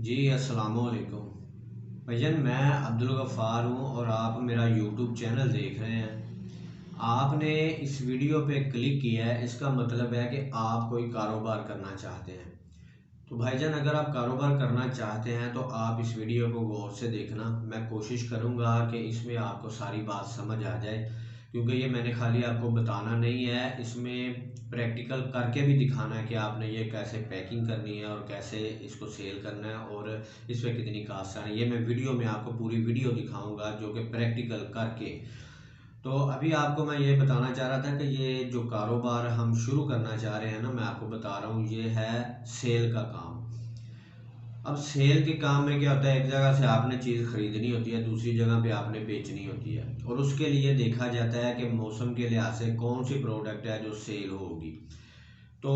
जी अस्सलामुअलैकुम भैया, मैं अब्दुल गफ़ार हूँ और आप मेरा यूट्यूब चैनल देख रहे हैं। आपने इस वीडियो पे क्लिक किया है, इसका मतलब है कि आप कोई कारोबार करना चाहते हैं। तो भाईजान, अगर आप कारोबार करना चाहते हैं तो आप इस वीडियो को गौर से देखना। मैं कोशिश करूँगा कि इसमें आपको सारी बात समझ आ जाए, क्योंकि ये मैंने खाली आपको बताना नहीं है, इसमें प्रैक्टिकल करके भी दिखाना है कि आपने ये कैसे पैकिंग करनी है और कैसे इसको सेल करना है और इस पर कितनी कास्ट आनी है। ये मैं वीडियो में आपको पूरी वीडियो दिखाऊंगा, जो कि प्रैक्टिकल करके। तो अभी आपको मैं ये बताना चाह रहा था कि ये जो कारोबार हम शुरू करना चाह रहे हैं ना, मैं आपको बता रहा हूँ, ये है सेल का काम। अब सेल के काम में क्या होता है, एक जगह से आपने चीज़ खरीदनी होती है, दूसरी जगह पे आपने बेचनी होती है, और उसके लिए देखा जाता है कि मौसम के लिहाज से कौन सी प्रोडक्ट है जो सेल होगी। तो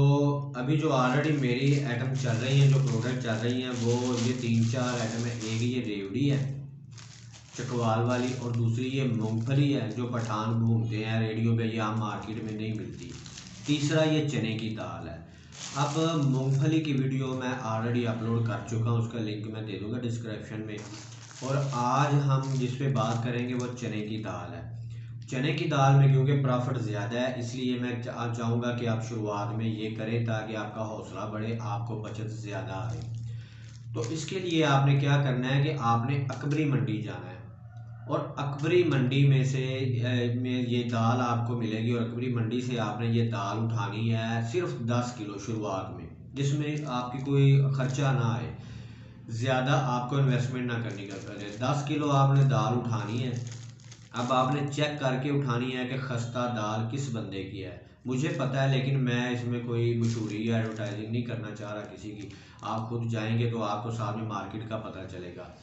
अभी जो ऑलरेडी मेरी आइटम चल रही हैं, जो प्रोडक्ट चल रही हैं, वो ये 3-4 आइटम है। एक ये रेवड़ी है चकवाल वाली, और दूसरी ये मूंगफली है जो पठान भूनते हैं रेडियो पे, या मार्केट में नहीं मिलती। तीसरा ये चने की दाल है। अब मूंगफली की वीडियो मैं ऑलरेडी अपलोड कर चुका हूँ, उसका लिंक मैं दे दूँगा डिस्क्रिप्शन में। और आज हम जिस पे बात करेंगे वो चने की दाल है। चने की दाल में क्योंकि प्रॉफिट ज़्यादा है, इसलिए मैं चाहूँगा कि आप शुरुआत में ये करें ताकि आपका हौसला बढ़े, आपको बचत ज़्यादा आए। तो इसके लिए आपने क्या करना है कि आपने अकबरी मंडी जाना है, और अकबरी मंडी में से में ये दाल आपको मिलेगी, और अकबरी मंडी से आपने ये दाल उठानी है सिर्फ 10 किलो शुरुआत में, जिसमें आपकी कोई खर्चा ना आए, ज़्यादा आपको इन्वेस्टमेंट ना करनी पड़े। 10 किलो आपने दाल उठानी है। अब आपने चेक करके उठानी है कि खस्ता दाल किस बंदे की है। मुझे पता है, लेकिन मैं इसमें कोई मशहूरी या एडवर्टाइजिंग नहीं करना चाह रहा किसी की। आप खुद जाएंगे तो आपको सामने मार्केट का पता चलेगा।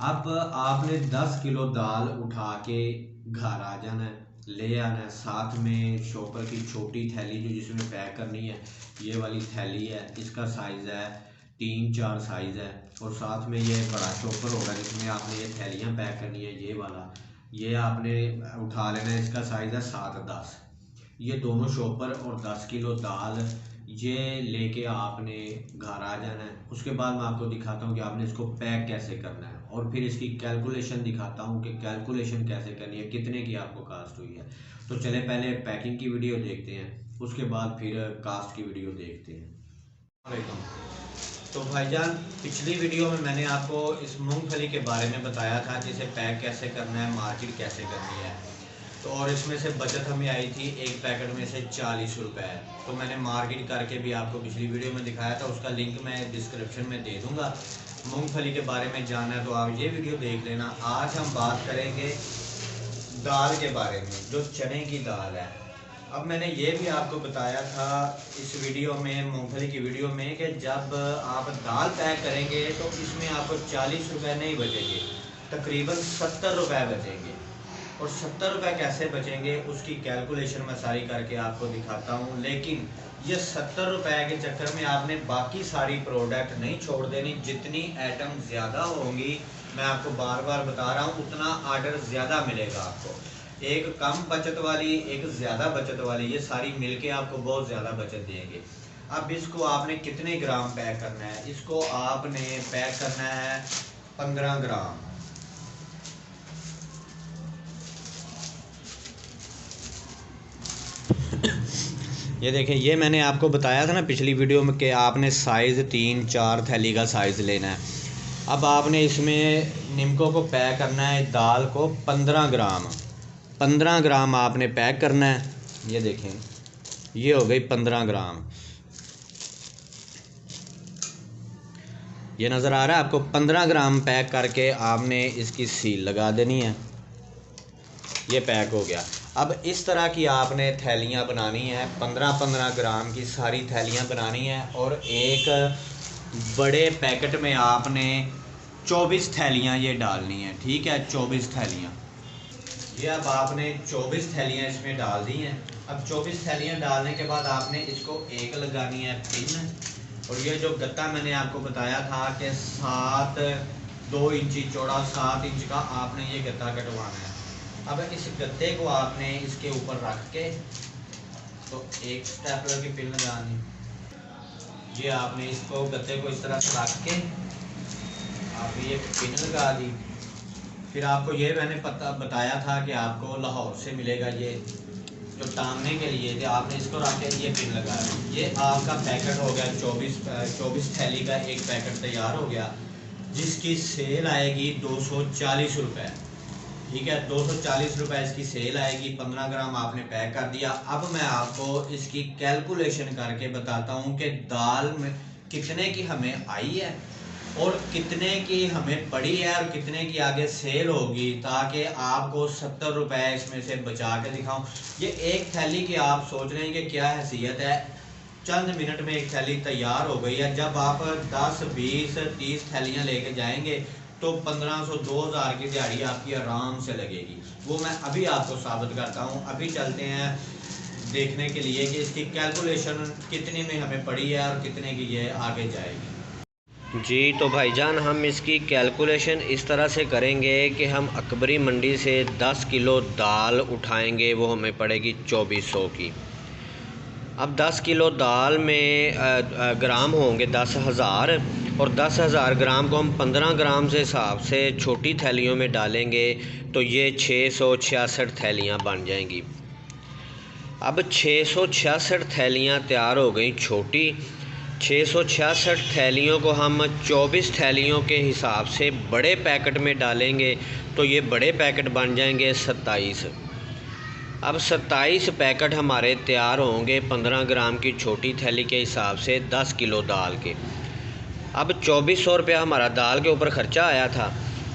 अब आपने 10 किलो दाल उठा के घर आ जाना है, ले आना है। साथ में शॉपर की छोटी थैली जो जिसमें पैक करनी है, ये वाली थैली है, इसका साइज़ है 3-4 साइज़ है। और साथ में ये बड़ा शॉपर होगा जिसमें आपने ये थैलियाँ पैक करनी है, ये वाला, ये आपने उठा लेना है, इसका साइज़ है 7-10। ये दोनों शॉपर और 10 किलो दाल, ये लेके आपने घर आ जाना है। उसके बाद मैं आपको दिखाता हूँ कि आपने इसको पैक कैसे करना है, और फिर इसकी कैलकुलेशन दिखाता हूँ कि कैलकुलेशन कैसे करनी है, कितने की आपको कास्ट हुई है। तो चले पहले पैकिंग की वीडियो देखते हैं, उसके बाद फिर कास्ट की वीडियो देखते हैं। तो भाईजान, पिछली वीडियो में मैंने आपको इस मूंगफली के बारे में बताया था, जिसे पैक कैसे करना है, मार्केट कैसे करनी है। तो और इसमें से बचत हमें आई थी एक पैकेट में से 40 रुपये। तो मैंने मार्केट करके भी आपको पिछली वीडियो में दिखाया था, उसका लिंक मैं डिस्क्रिप्शन में दे दूँगा। मूंगफली के बारे में जानना है तो आप ये वीडियो देख लेना। आज हम बात करेंगे दाल के बारे में, जो चने की दाल है। अब मैंने ये भी आपको बताया था इस वीडियो में, मूंगफली की वीडियो में, कि जब आप दाल पैक करेंगे तो इसमें आपको 40 रुपये नहीं बचेंगे, तकरीबन 70 रुपये बचेंगे। और 70 रुपये कैसे बचेंगे उसकी कैलकुलेशन मैं सारी करके आपको दिखाता हूँ। लेकिन ये 70 रुपये के चक्कर में आपने बाकी सारी प्रोडक्ट नहीं छोड़ देनी। जितनी आइटम ज़्यादा होंगी, मैं आपको बार बार बता रहा हूँ, उतना आर्डर ज़्यादा मिलेगा आपको। एक कम बचत वाली, एक ज़्यादा बचत वाली, ये सारी मिलके आपको बहुत ज़्यादा बचत देंगे। अब इसको आपने कितने ग्राम पैक करना है? इसको आपने पैक करना है 15 ग्राम। ये देखें, ये मैंने आपको बताया था ना पिछली वीडियो में कि आपने साइज़ 3-4 थैली का साइज़ लेना है। अब आपने इसमें निम्को को पैक करना है, दाल को 15 ग्राम आपने पैक करना है। ये देखें, ये हो गई 15 ग्राम। ये नज़र आ रहा है आपको? 15 ग्राम पैक करके आपने इसकी सील लगा देनी है। ये पैक हो गया। अब इस तरह की आपने थैलियाँ बनानी है, 15-15 ग्राम की सारी थैलियाँ बनानी है। और एक बड़े पैकेट में आपने 24 थैलियाँ ये डालनी है, ठीक है? 24 थैलियाँ। ये अब आपने 24 थैलियाँ इसमें डाल दी हैं। अब 24 थैलियाँ डालने के बाद आपने इसको एक लगानी है पिन। और ये जो गत्ता मैंने आपको बताया था कि 2 इंची चौड़ा, 7 इंच का आपने ये गत्ता कटवाना है। अब इस गत्ते को आपने इसके ऊपर रख के, तो एक स्टेपलर की पिन लगानी, ये आपने इसको गत्ते को इस तरह से रख के आपने ये पिन लगा दी। फिर आपको ये मैंने बताया था कि आपको लाहौर से मिलेगा ये जो टांगने के लिए थे, आपने इसको रख के ये पिन लगा दी। ये आपका पैकेट हो गया 24 थैली का एक पैकेट तैयार हो गया, जिसकी सेल आएगी 240 रुपये। ठीक है, 240 रुपये इसकी सेल आएगी। 15 ग्राम आपने पैक कर दिया। अब मैं आपको इसकी कैलकुलेशन करके बताता हूँ कि दाल में कितने की हमें आई है और कितने की हमें पड़ी है और कितने की आगे सेल होगी, ताकि आपको 70 रुपये इसमें से बचा के दिखाऊं। ये एक थैली की आप सोच रहे हैं कि क्या हैसियत है, चंद मिनट में एक थैली तैयार हो गई है। जब आप 10, 20, 30 थैलियाँ लेके जाएंगे तो 1500, 2000 की दिहाड़ी आपकी आराम से लगेगी। वो मैं अभी आपको साबित करता हूँ। अभी चलते हैं देखने के लिए कि इसकी कैलकुलेशन कितने में हमें पड़ी है और कितने की ये आगे जाएगी। जी तो भाईजान, हम इसकी कैलकुलेशन इस तरह से करेंगे कि हम अकबरी मंडी से 10 किलो दाल उठाएंगे, वो हमें पड़ेगी 2400 की। अब 10 किलो दाल में ग्राम होंगे 10,000 और 10,000 ग्राम को हम 15 ग्राम से हिसाब से छोटी थैलियों में डालेंगे तो ये 666 थैलियाँ बन जाएंगी। अब 666 थैलियाँ तैयार हो गई छोटी। 666 थैलियों को हम 24 थैलियों के हिसाब से बड़े पैकेट में डालेंगे तो ये बड़े पैकेट बन जाएंगे 27। अब 27 पैकेट हमारे तैयार होंगे 15 ग्राम की छोटी थैली के हिसाब से 10 किलो दाल के। अब 2400 रुपया हमारा दाल के ऊपर ख़र्चा आया था,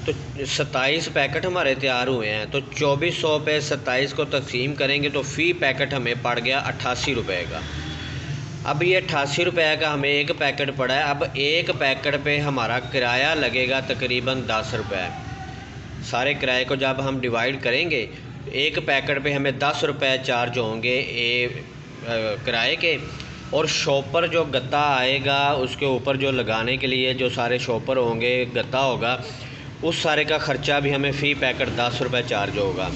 तो 27 पैकेट हमारे तैयार हुए हैं, तो 2400 पे 27 को तकसीम करेंगे तो फ़ी पैकेट हमें पड़ गया 88 रुपये का। अब ये 88 रुपये का हमें एक पैकेट पड़ा है। अब एक पैकेट पे हमारा किराया लगेगा तकरीबन 10 रुपये। सारे किराए को जब हम डिवाइड करेंगे, एक पैकेट पे हमें 10 रुपये चार्ज होंगे किराए के, और शॉपर जो गत्ता आएगा उसके ऊपर जो लगाने के लिए जो सारे शॉपर होंगे, गत्ता होगा, उस सारे का ख़र्चा भी हमें फ़ी पैकेट 10 रुपये चार्ज होगा।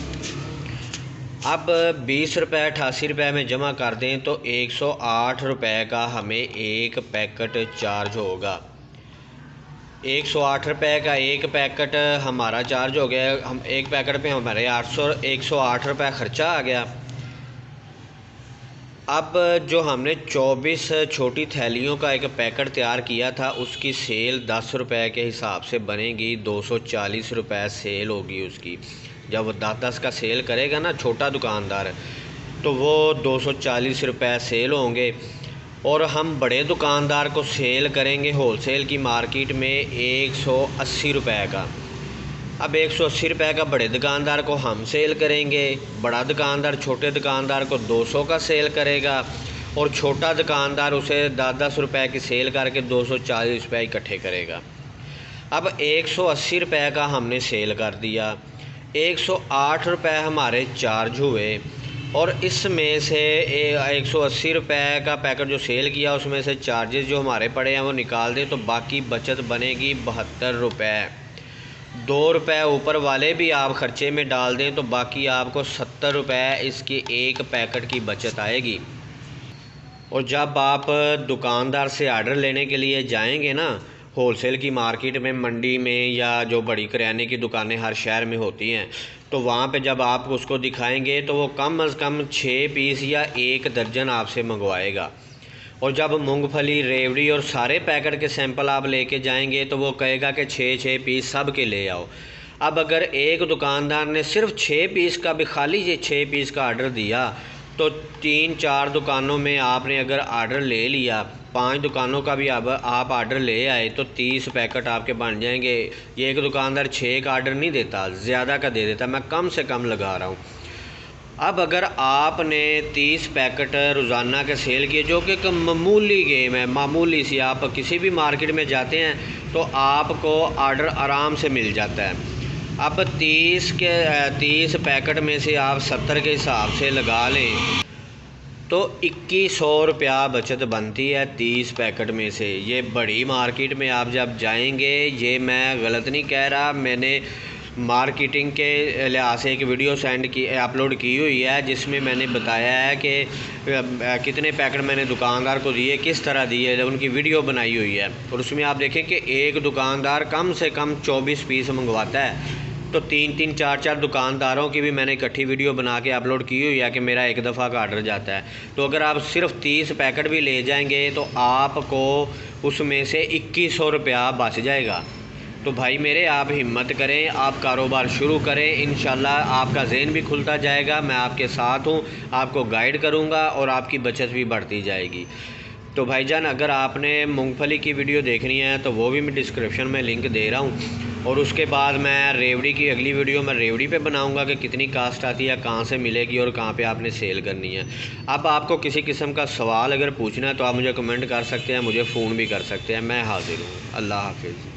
अब 20 रुपये 88 रुपये में जमा कर दें तो 108 रुपये का हमें एक पैकेट चार्ज होगा। 108 रुपये का एक पैकेट हमारा चार्ज हो गया। हम एक पैकेट पे हमारे 108 रुपये ख़र्चा आ गया। अब जो हमने 24 छोटी थैलियों का एक पैकेट तैयार किया था, उसकी सेल 10 रुपये के हिसाब से बनेगी। 240 रुपये सेल होगी उसकी। जब वो 10-10 का सेल करेगा ना छोटा दुकानदार, तो वो 240 रुपये सेल होंगे। और हम बड़े दुकानदार को सेल करेंगे होलसेल की मार्केट में 180 रुपये का। अब 180 रुपये का बड़े दुकानदार को हम सेल करेंगे, बड़ा दुकानदार छोटे दुकानदार को 200 का सेल करेगा और छोटा दुकानदार उसे 10-10 रुपये की सेल करके 240 रुपये इकट्ठे करेगा। अब 180 रुपये का हमने सेल कर दिया, 108 रुपये हमारे चार्ज हुए और इसमें से 180 रुपये का पैकेट जो सेल किया उसमें से चार्जेस जो हमारे पड़े हैं वो निकाल दें तो बाकी बचत बनेगी 72 रुपये। 2 रुपये ऊपर वाले भी आप ख़र्चे में डाल दें तो बाकी आपको 70 रुपये इसकी एक पैकेट की बचत आएगी। और जब आप दुकानदार से आर्डर लेने के लिए जाएंगे ना होलसेल की मार्केट में, मंडी में, या जो बड़ी करियाने की दुकानें हर शहर में होती हैं, तो वहाँ पे जब आप उसको दिखाएंगे तो वो कम अज़ कम 6 पीस या 1 दर्जन आपसे मंगवाएगा। और जब मूंगफली, रेवड़ी और सारे पैकेट के सैंपल आप लेके जाएंगे तो वो कहेगा कि 6-6 पीस सब के ले आओ। अब अगर एक दुकानदार ने सिर्फ 6 पीस का भी, खाली ये 6 पीस का आर्डर दिया, तो 3-4 दुकानों में आपने अगर आर्डर ले लिया, 5 दुकानों का भी अब आप आर्डर ले आए तो 30 पैकेट आपके बन जाएंगे। ये एक दुकानदार 6 का आर्डर नहीं देता, ज़्यादा का दे देता, मैं कम से कम लगा रहा हूँ। अब अगर आपने 30 पैकेट रोज़ाना के सेल किए, जो कि एक मामूली गेम है, मामूली सी, आप किसी भी मार्केट में जाते हैं तो आपको आर्डर आराम से मिल जाता है। अब 30 पैकेट में से आप 70 के हिसाब से लगा लें तो 2100 रुपया बचत बनती है 30 पैकेट में से। ये बड़ी मार्केट में आप जब जाएंगे, ये मैं गलत नहीं कह रहा, मैंने मार्केटिंग के लिहाज से एक वीडियो अपलोड की हुई है, जिसमें मैंने बताया है कि कितने पैकेट मैंने दुकानदार को दिए, किस तरह दिए, उनकी वीडियो बनाई हुई है। और उसमें आप देखें कि एक दुकानदार कम से कम 24 पीस मंगवाता है, तो 3-3 4-4 दुकानदारों की भी मैंने इकट्ठी वीडियो बना के अपलोड की हुई है कि मेरा एक दफ़ा का आर्डर जाता है। तो अगर आप सिर्फ 30 पैकेट भी ले जाएंगे तो आपको उसमें से 2100 रुपया बच जाएगा। तो भाई मेरे, आप हिम्मत करें, आप कारोबार शुरू करें, इंशाल्लाह आपका ज़हन भी खुलता जाएगा। मैं आपके साथ हूँ, आपको गाइड करूँगा और आपकी बचत भी बढ़ती जाएगी। तो भाईजान, अगर आपने मूंगफली की वीडियो देखनी है तो वो भी मैं डिस्क्रिप्शन में लिंक दे रहा हूँ। और उसके बाद मैं रेवड़ी की अगली वीडियो मैं रेवड़ी पे बनाऊँगा कि कितनी कास्ट आती है, कहाँ से मिलेगी और कहाँ पे आपने सेल करनी है। अब आपको किसी किस्म का सवाल अगर पूछना है तो आप मुझे कमेंट कर सकते हैं, मुझे फ़ोन भी कर सकते हैं, मैं हाज़िर हूँ। अल्लाह हाफिज़।